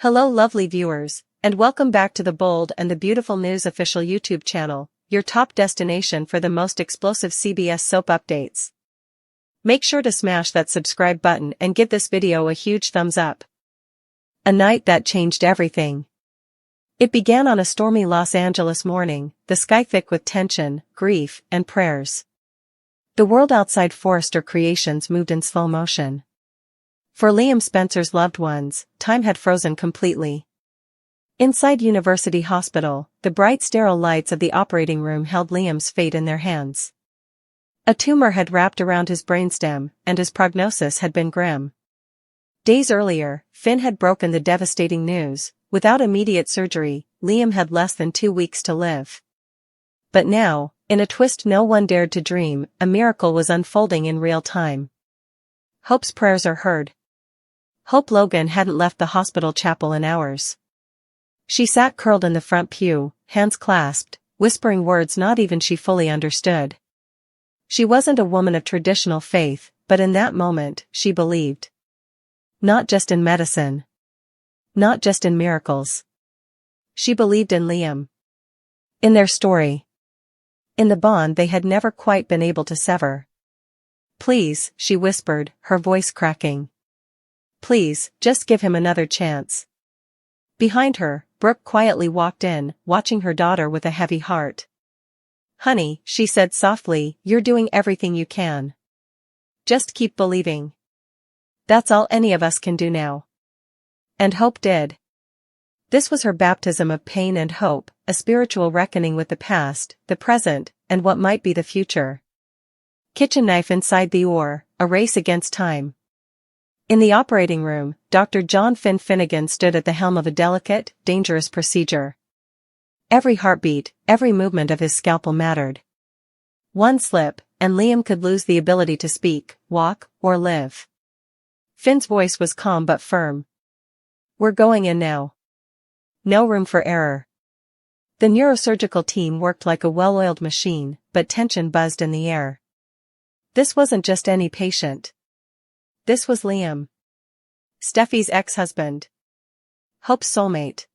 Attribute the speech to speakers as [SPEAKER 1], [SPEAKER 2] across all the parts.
[SPEAKER 1] Hello lovely viewers, and welcome back to the Bold and the Beautiful News official YouTube channel, your top destination for the most explosive CBS soap updates. Make sure to smash that subscribe button and give this video a huge thumbs up. A night that changed everything. It began on a stormy Los Angeles morning, the sky thick with tension, grief, and prayers. The world outside Forrester Creations moved in slow motion. For Liam Spencer's loved ones, time had frozen completely. Inside University Hospital, the bright sterile lights of the operating room held Liam's fate in their hands. A tumor had wrapped around his brainstem, and his prognosis had been grim. Days earlier, Finn had broken the devastating news: without immediate surgery, Liam had less than 2 weeks to live. But now, in a twist no one dared to dream, a miracle was unfolding in real time. Hope's prayers are heard. Hope Logan hadn't left the hospital chapel in hours. She sat curled in the front pew, hands clasped, whispering words not even she fully understood. She wasn't a woman of traditional faith, but in that moment, she believed. Not just in medicine. Not just in miracles. She believed in Liam. In their story. In the bond they had never quite been able to sever. "Please," she whispered, her voice cracking. "Please, just give him another chance." Behind her, Brooke quietly walked in, watching her daughter with a heavy heart. "Honey," she said softly, "you're doing everything you can. Just keep believing. That's all any of us can do now." And Hope did. This was her baptism of pain and hope, a spiritual reckoning with the past, the present, and what might be the future. Kitchen knife inside the oar, a race against time. In the operating room, Dr. John Finnegan stood at the helm of a delicate, dangerous procedure. Every heartbeat, every movement of his scalpel mattered. One slip, and Liam could lose the ability to speak, walk, or live. Finn's voice was calm but firm. "We're going in now. No room for error." The neurosurgical team worked like a well-oiled machine, but tension buzzed in the air. This wasn't just any patient. This was Liam. Steffi's ex-husband. Hope's soulmate.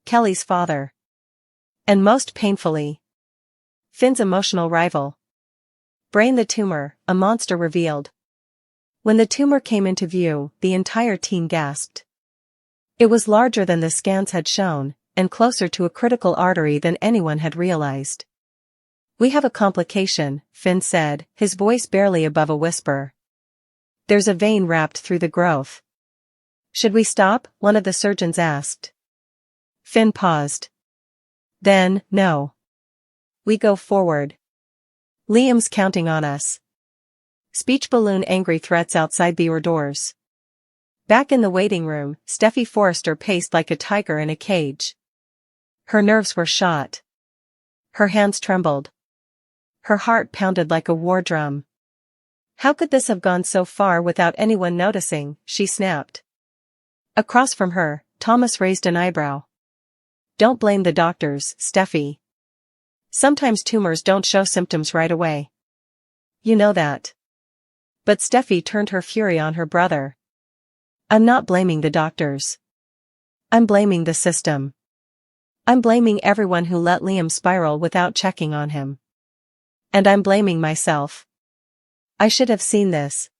[SPEAKER 1] Kelly's father. And most painfully, Finn's emotional rival. Brain the tumor, a monster revealed. When the tumor came into view, the entire team gasped. It was larger than the scans had shown, and closer to a critical artery than anyone had realized. "We have a complication," Finn said, his voice barely above a whisper. "There's a vein wrapped through the growth." "Should we stop?" one of the surgeons asked. Finn paused. Then, "No. We go forward. Liam's counting on us." Speech balloon angry threats outside the doors. Back in the waiting room, Steffi Forrester paced like a tiger in a cage. Her nerves were shot. Her hands trembled. Her heart pounded like a war drum. "How could this have gone so far without anyone noticing?" she snapped. Across from her, Thomas raised an eyebrow. "Don't blame the doctors, Steffi. Sometimes tumors don't show symptoms right away. You know that." But Steffi turned her fury on her brother. "I'm not blaming the doctors. I'm blaming the system. I'm blaming everyone who let Liam spiral without checking on him. And I'm blaming myself. I should have seen this.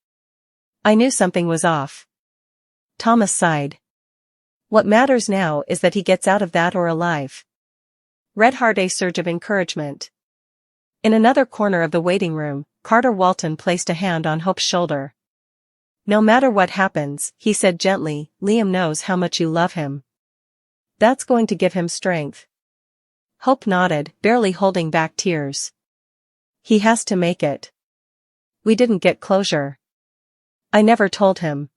[SPEAKER 1] I knew something was off." Thomas sighed. "What matters now is that he gets out of that or alive." Red heart a surge of encouragement. In another corner of the waiting room, Carter Walton placed a hand on Hope's shoulder. "No matter what happens," he said gently, "Liam knows how much you love him. That's going to give him strength." Hope nodded, barely holding back tears. "He has to make it. We didn't get closure. I never told him."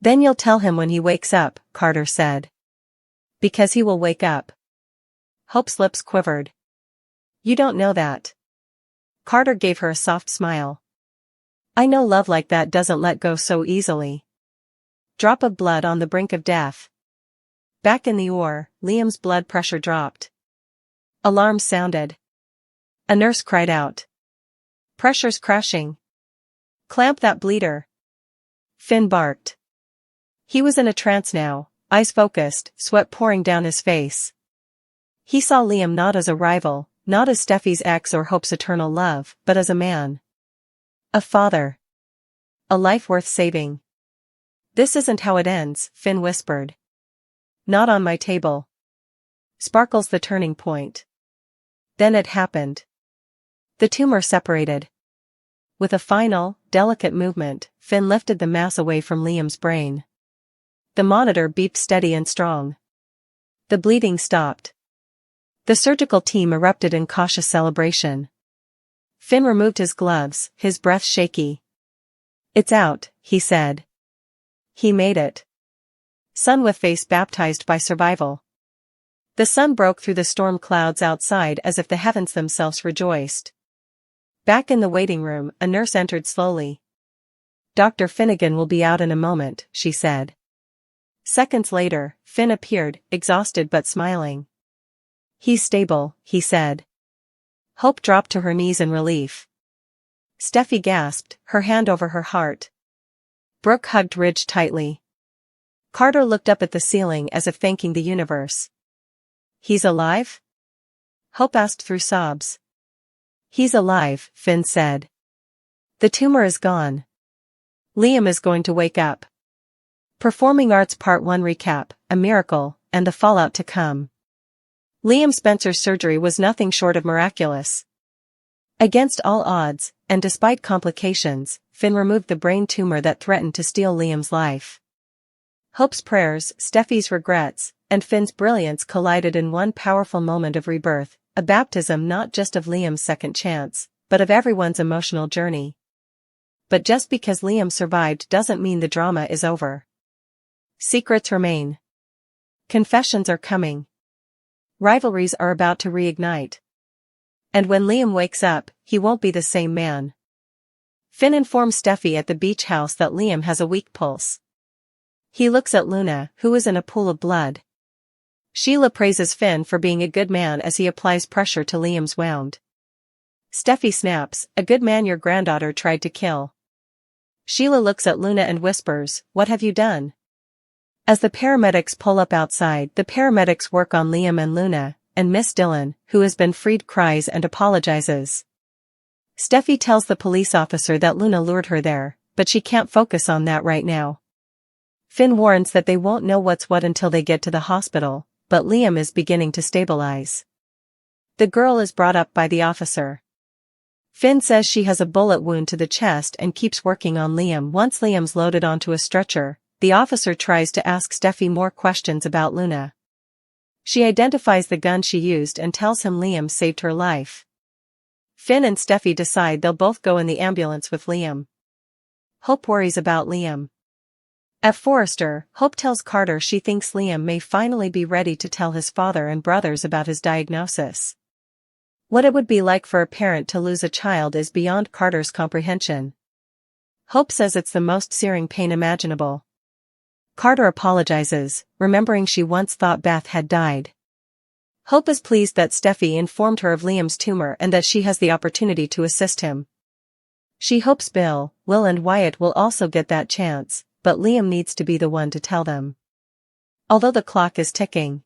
[SPEAKER 1] "Then you'll tell him when he wakes up," Carter said. "Because he will wake up." Hope's lips quivered. "You don't know that." Carter gave her a soft smile. "I know love like that doesn't let go so easily." Drop of blood on the brink of death. Back in the OR, Liam's blood pressure dropped. Alarms sounded. A nurse cried out. "Pressure's crashing. Clamp that bleeder." Finn barked. He was in a trance now, eyes focused, sweat pouring down his face. He saw Liam not as a rival, not as Steffi's ex or Hope's eternal love, but as a man. A father. A life worth saving. "This isn't how it ends," Finn whispered. "Not on my table." Sparkles the turning point. Then it happened. The tumor separated. With a final, delicate movement, Finn lifted the mass away from Liam's brain. The monitor beeped steady and strong. The bleeding stopped. The surgical team erupted in cautious celebration. Finn removed his gloves, his breath shaky. "It's out," he said. He made it. Sun with face baptized by survival. The sun broke through the storm clouds outside as if the heavens themselves rejoiced. Back in the waiting room, a nurse entered slowly. "Dr. Finnegan will be out in a moment," she said. Seconds later, Finn appeared, exhausted but smiling. "He's stable," he said. Hope dropped to her knees in relief. Steffi gasped, her hand over her heart. Brooke hugged Ridge tightly. Carter looked up at the ceiling as if thanking the universe. "He's alive?" Hope asked through sobs. "He's alive," Finn said. "The tumor is gone. Liam is going to wake up." Performing Arts Part 1 recap, a miracle, and the fallout to come. Liam Spencer's surgery was nothing short of miraculous. Against all odds, and despite complications, Finn removed the brain tumor that threatened to steal Liam's life. Hope's prayers, Steffi's regrets, and Finn's brilliance collided in one powerful moment of rebirth, a baptism not just of Liam's second chance, but of everyone's emotional journey. But just because Liam survived doesn't mean the drama is over. Secrets remain. Confessions are coming. Rivalries are about to reignite. And when Liam wakes up, he won't be the same man. Finn informs Steffi at the beach house that Liam has a weak pulse. He looks at Luna, who is in a pool of blood. Sheila praises Finn for being a good man as he applies pressure to Liam's wound. Steffi snaps, "A good man your granddaughter tried to kill." Sheila looks at Luna and whispers, "What have you done?" As the paramedics pull up outside, the paramedics work on Liam and Luna, and Miss Dillon, who has been freed, cries and apologizes. Steffi tells the police officer that Luna lured her there, but she can't focus on that right now. Finn warns that they won't know what's what until they get to the hospital, but Liam is beginning to stabilize. The girl is brought up by the officer. Finn says she has a bullet wound to the chest and keeps working on Liam. Once Liam's loaded onto a stretcher, the officer tries to ask Steffi more questions about Luna. She identifies the gun she used and tells him Liam saved her life. Finn and Steffi decide they'll both go in the ambulance with Liam. Hope worries about Liam. At Forrester, Hope tells Carter she thinks Liam may finally be ready to tell his father and brothers about his diagnosis. What it would be like for a parent to lose a child is beyond Carter's comprehension. Hope says it's the most searing pain imaginable. Carter apologizes, remembering she once thought Beth had died. Hope is pleased that Steffi informed her of Liam's tumor and that she has the opportunity to assist him. She hopes Bill, Will and Wyatt will also get that chance, but Liam needs to be the one to tell them. Although the clock is ticking,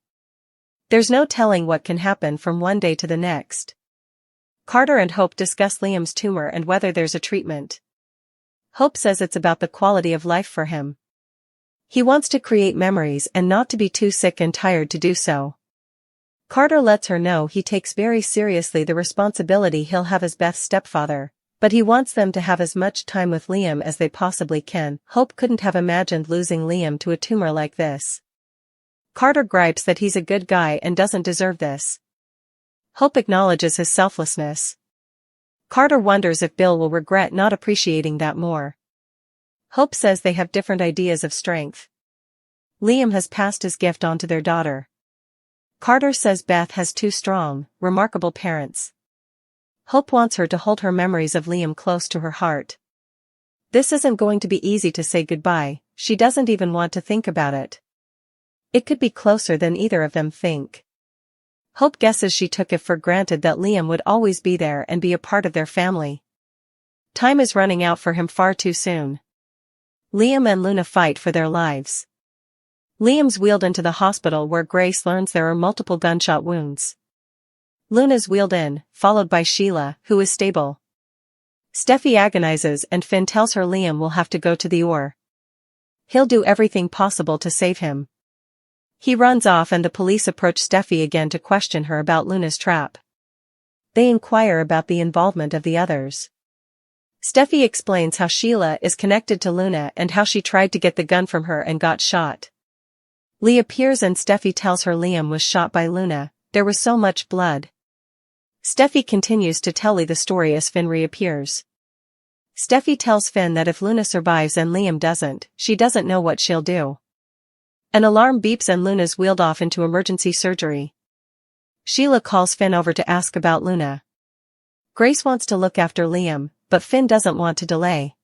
[SPEAKER 1] there's no telling what can happen from one day to the next. Carter and Hope discuss Liam's tumor and whether there's a treatment. Hope says it's about the quality of life for him. He wants to create memories and not to be too sick and tired to do so. Carter lets her know he takes very seriously the responsibility he'll have as Beth's stepfather, but he wants them to have as much time with Liam as they possibly can. Hope couldn't have imagined losing Liam to a tumor like this. Carter gripes that he's a good guy and doesn't deserve this. Hope acknowledges his selflessness. Carter wonders if Bill will regret not appreciating that more. Hope says they have different ideas of strength. Liam has passed his gift on to their daughter. Carter says Beth has two strong, remarkable parents. Hope wants her to hold her memories of Liam close to her heart. This isn't going to be easy to say goodbye, she doesn't even want to think about it. It could be closer than either of them think. Hope guesses she took it for granted that Liam would always be there and be a part of their family. Time is running out for him far too soon. Liam and Luna fight for their lives. Liam's wheeled into the hospital where Grace learns there are multiple gunshot wounds. Luna's wheeled in, followed by Sheila, who is stable. Steffi agonizes and Finn tells her Liam will have to go to the OR. He'll do everything possible to save him. He runs off and the police approach Steffi again to question her about Luna's trap. They inquire about the involvement of the others. Steffi explains how Sheila is connected to Luna and how she tried to get the gun from her and got shot. Lee appears and Steffi tells her Liam was shot by Luna, there was so much blood. Steffi continues to tell Lee the story as Finn reappears. Steffi tells Finn that if Luna survives and Liam doesn't, she doesn't know what she'll do. An alarm beeps and Luna's wheeled off into emergency surgery. Sheila calls Finn over to ask about Luna. Grace wants to look after Liam, but Finn doesn't want to delay.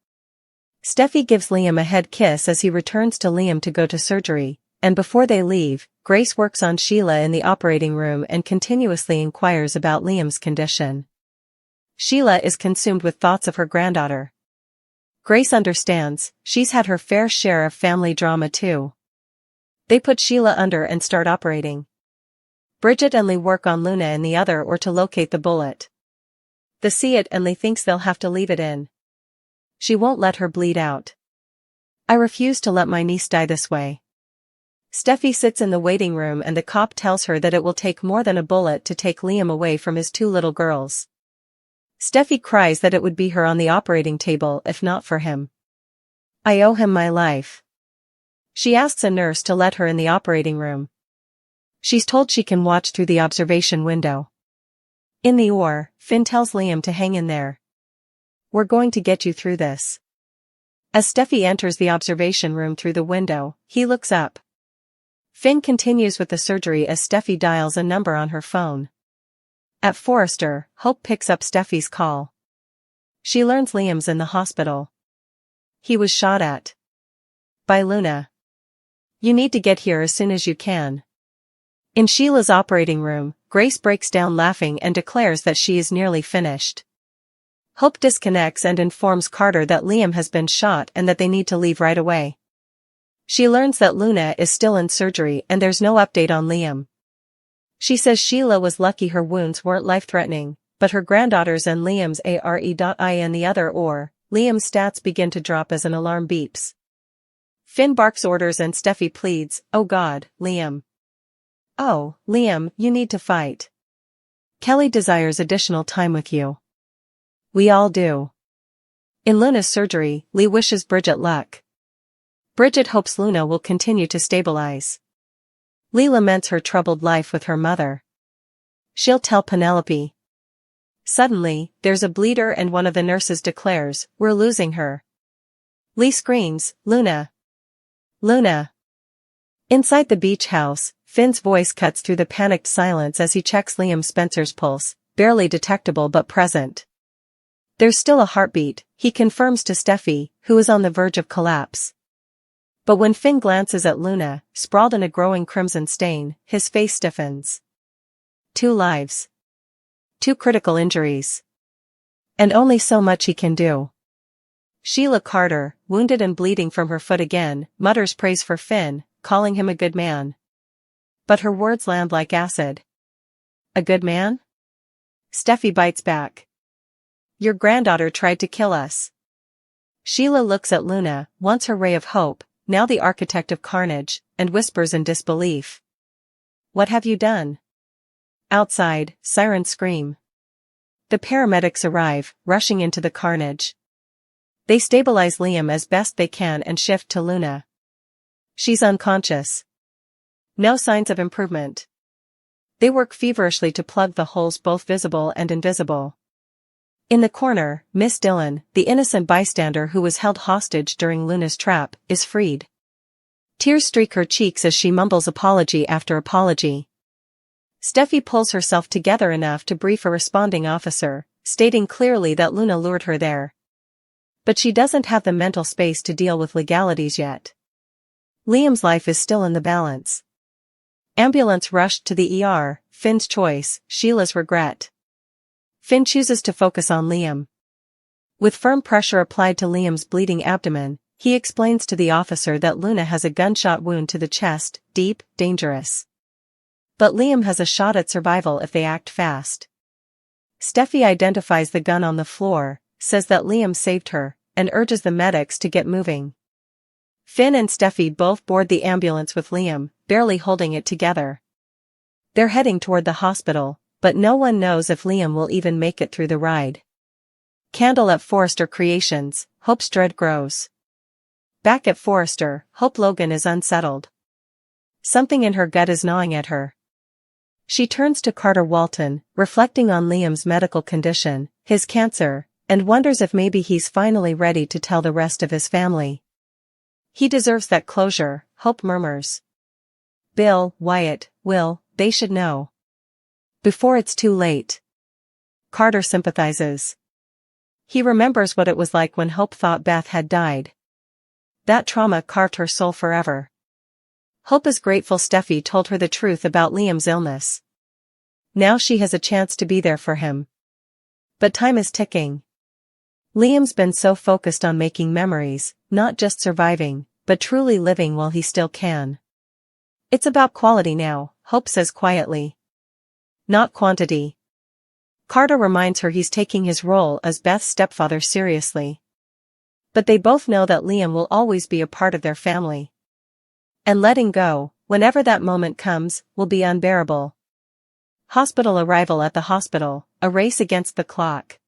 [SPEAKER 1] Steffi gives Liam a head kiss as he returns to Liam to go to surgery, and before they leave, Grace works on Sheila in the operating room and continuously inquires about Liam's condition. Sheila is consumed with thoughts of her granddaughter. Grace understands, she's had her fair share of family drama too. They put Sheila under and start operating. Bridget and Lee work on Luna in the other OR to locate the bullet. They see it and Lee thinks they'll have to leave it in. She won't let her bleed out. I refuse to let my niece die this way. Steffi sits in the waiting room and the cop tells her that it will take more than a bullet to take Liam away from his 2 little girls. Steffi cries that it would be her on the operating table if not for him. I owe him my life. She asks a nurse to let her in the operating room. She's told she can watch through the observation window. In the OR, Finn tells Liam to hang in there. We're going to get you through this. As Steffi enters the observation room through the window, he looks up. Finn continues with the surgery as Steffi dials a number on her phone. At Forrester, Hope picks up Steffi's call. She learns Liam's in the hospital. He was shot at. By Luna. You need to get here as soon as you can. In Sheila's operating room, Grace breaks down laughing and declares that she is nearly finished. Hope disconnects and informs Carter that Liam has been shot and that they need to leave right away. She learns that Luna is still in surgery and there's no update on Liam. She says Sheila was lucky her wounds weren't life-threatening, but her granddaughters and Liam's are in the other OR. Liam's stats begin to drop as an alarm beeps. Finn barks orders and Steffi pleads, "Oh God, Liam. Oh, Liam, you need to fight. Kelly desires additional time with you." We all do. In Luna's surgery, Lee wishes Bridget luck. Bridget hopes Luna will continue to stabilize. Lee laments her troubled life with her mother. She'll tell Penelope. Suddenly, there's a bleeder and one of the nurses declares, "We're losing her." Lee screams, "Luna! Luna!" Inside the beach house, Finn's voice cuts through the panicked silence as he checks Liam Spencer's pulse, barely detectable but present. There's still a heartbeat, he confirms to Steffi, who is on the verge of collapse. But when Finn glances at Luna, sprawled in a growing crimson stain, his face stiffens. 2 lives. 2 critical injuries. And only so much he can do. Sheila Carter, wounded and bleeding from her foot again, mutters praise for Finn, calling him a good man. But her words land like acid. A good man? Steffi bites back. Your granddaughter tried to kill us. Sheila looks at Luna, once her ray of hope, now the architect of carnage, and whispers in disbelief. What have you done? Outside, sirens scream. The paramedics arrive, rushing into the carnage. They stabilize Liam as best they can and shift to Luna. She's unconscious. No signs of improvement. They work feverishly to plug the holes both visible and invisible. In the corner, Miss Dillon, the innocent bystander who was held hostage during Luna's trap, is freed. Tears streak her cheeks as she mumbles apology after apology. Steffi pulls herself together enough to brief a responding officer, stating clearly that Luna lured her there. But she doesn't have the mental space to deal with legalities yet. Liam's life is still in the balance. Ambulance rushed to the ER, Finn's choice, Sheila's regret. Finn chooses to focus on Liam. With firm pressure applied to Liam's bleeding abdomen, He explains to the officer that Luna has a gunshot wound to the chest, deep, dangerous. But Liam has a shot at survival if they act fast. Steffi identifies the gun on the floor, says that Liam saved her, and urges the medics to get moving. Finn and Steffi both board the ambulance with Liam, barely holding it together. They're heading toward the hospital, but no one knows if Liam will even make it through the ride. Candle at Forrester Creations, Hope's dread grows. Back at Forrester, Hope Logan is unsettled. Something in her gut is gnawing at her. She turns to Carter Walton, reflecting on Liam's medical condition, his cancer, and wonders if maybe he's finally ready to tell the rest of his family. He deserves that closure, Hope murmurs. Bill, Wyatt, Will, they should know. Before it's too late. Carter sympathizes. He remembers what it was like when Hope thought Beth had died. That trauma carved her soul forever. Hope is grateful Steffi told her the truth about Liam's illness. Now she has a chance to be there for him. But time is ticking. Liam's been so focused on making memories, not just surviving, but truly living while he still can. It's about quality now, Hope says quietly. Not quantity. Carter reminds her he's taking his role as Beth's stepfather seriously. But they both know that Liam will always be a part of their family. And letting go, whenever that moment comes, will be unbearable. Hospital arrival at the hospital, a race against the clock.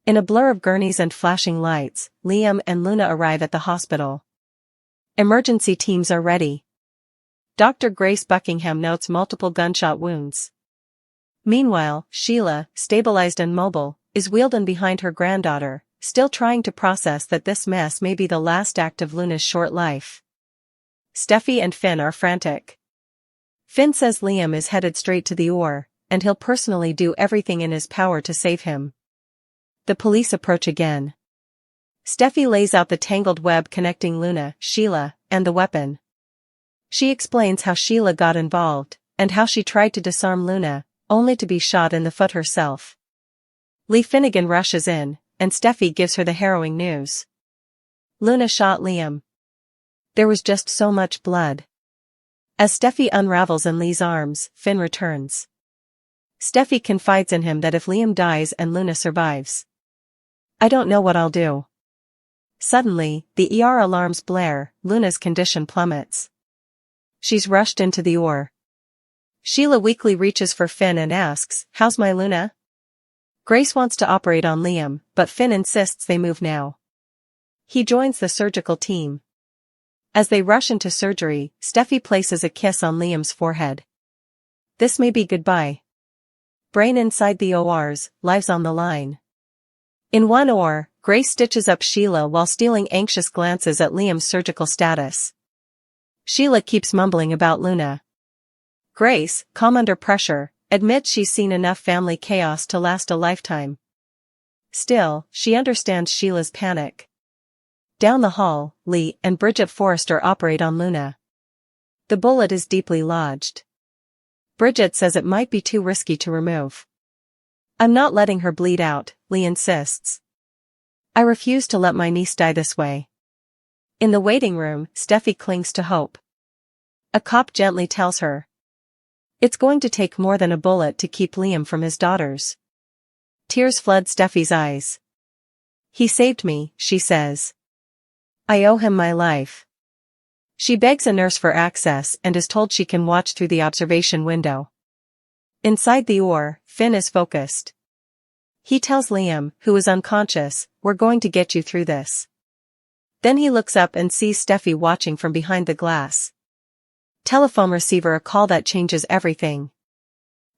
[SPEAKER 1] In a blur of gurneys and flashing lights, Liam and Luna arrive at the hospital. Emergency teams are ready. Dr. Grace Buckingham notes multiple gunshot wounds. Meanwhile, Sheila, stabilized and mobile, is wheeled in behind her granddaughter, still trying to process that this mess may be the last act of Luna's short life. Steffi and Finn are frantic. Finn says Liam is headed straight to the OR, and he'll personally do everything in his power to save him. The police approach again. Steffi lays out the tangled web connecting Luna, Sheila, and the weapon. She explains how Sheila got involved, and how she tried to disarm Luna, only to be shot in the foot herself. Lee Finnegan rushes in, and Steffi gives her the harrowing news. Luna shot Liam. There was just so much blood. As Steffi unravels in Lee's arms, Finn returns. Steffi confides in him that if Liam dies and Luna survives, I don't know what I'll do. Suddenly, the ER alarms blare, Luna's condition plummets. She's rushed into the OR. Sheila weakly reaches for Finn and asks, "How's my Luna?" Grace wants to operate on Liam, but Finn insists they move now. He joins the surgical team. As they rush into surgery, Steffi places a kiss on Liam's forehead. This may be goodbye. Brain inside the ORs, lives on the line. In one OR, Grace stitches up Sheila while stealing anxious glances at Liam's surgical status. Sheila keeps mumbling about Luna. Grace, calm under pressure, admits she's seen enough family chaos to last a lifetime. Still, she understands Sheila's panic. Down the hall, Lee and Bridget Forrester operate on Luna. The bullet is deeply lodged. Bridget says it might be too risky to remove. I'm not letting her bleed out, Lee insists. I refuse to let my niece die this way. In the waiting room, Steffi clings to Hope. A cop gently tells her. It's going to take more than a bullet to keep Liam from his daughters. Tears flood Steffi's eyes. He saved me, she says. I owe him my life. She begs a nurse for access and is told she can watch through the observation window. Inside the OR, Finn is focused. He tells Liam, who is unconscious, "We're going to get you through this." Then he looks up and sees Steffi watching from behind the glass. Telephone receiver, a call that changes everything.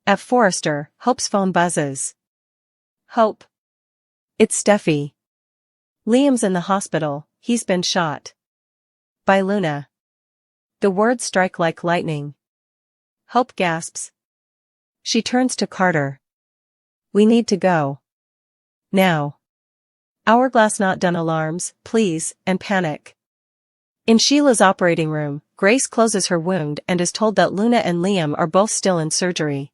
[SPEAKER 1] At Forrester, Hope's phone buzzes. Hope. It's Steffi. Liam's in the hospital, he's been shot. By Luna. The words strike like lightning. Hope gasps. She turns to Carter. We need to go. Now. Hourglass not done alarms, please, and panic. In Sheila's operating room, Grace closes her wound and is told that Luna and Liam are both still in surgery.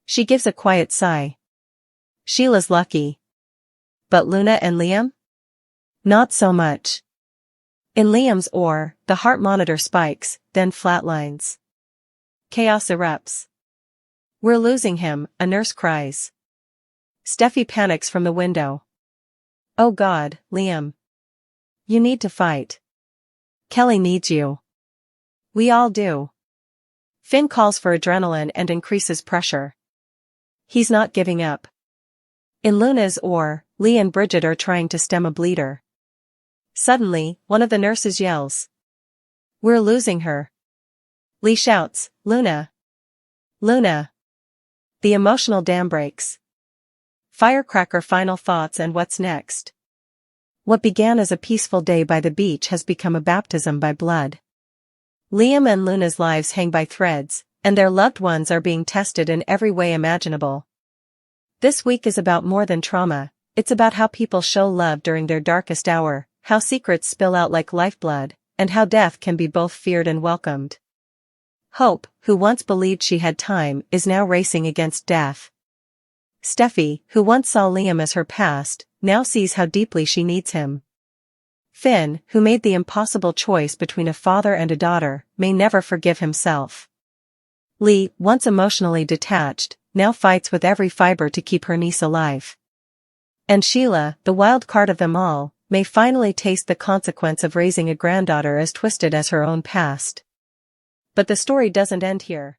[SPEAKER 1] She gives a quiet sigh. Sheila's lucky. But Luna and Liam? Not so much. In Liam's oar, the heart monitor spikes, then flatlines. Chaos erupts. "We're losing him," a nurse cries. Steffi panics from the window. "Oh God, Liam. You need to fight. Kelly needs you." "We all do." Finn calls for adrenaline and increases pressure. He's not giving up. In Luna's oar, Lee and Bridget are trying to stem a bleeder. Suddenly, one of the nurses yells. "We're losing her." Lee shouts, "Luna! Luna!" The emotional dam breaks. Firecracker final thoughts and what's next? What began as a peaceful day by the beach has become a baptism by blood. Liam and Luna's lives hang by threads, and their loved ones are being tested in every way imaginable. This week is about more than trauma, it's about how people show love during their darkest hour, how secrets spill out like lifeblood, and how death can be both feared and welcomed. Hope, who once believed she had time, is now racing against death. Steffi, who once saw Liam as her past, now sees how deeply she needs him. Finn, who made the impossible choice between a father and a daughter, may never forgive himself. Lee, once emotionally detached, now fights with every fiber to keep her niece alive. And Sheila, the wild card of them all, may finally taste the consequence of raising a granddaughter as twisted as her own past. But the story doesn't end here.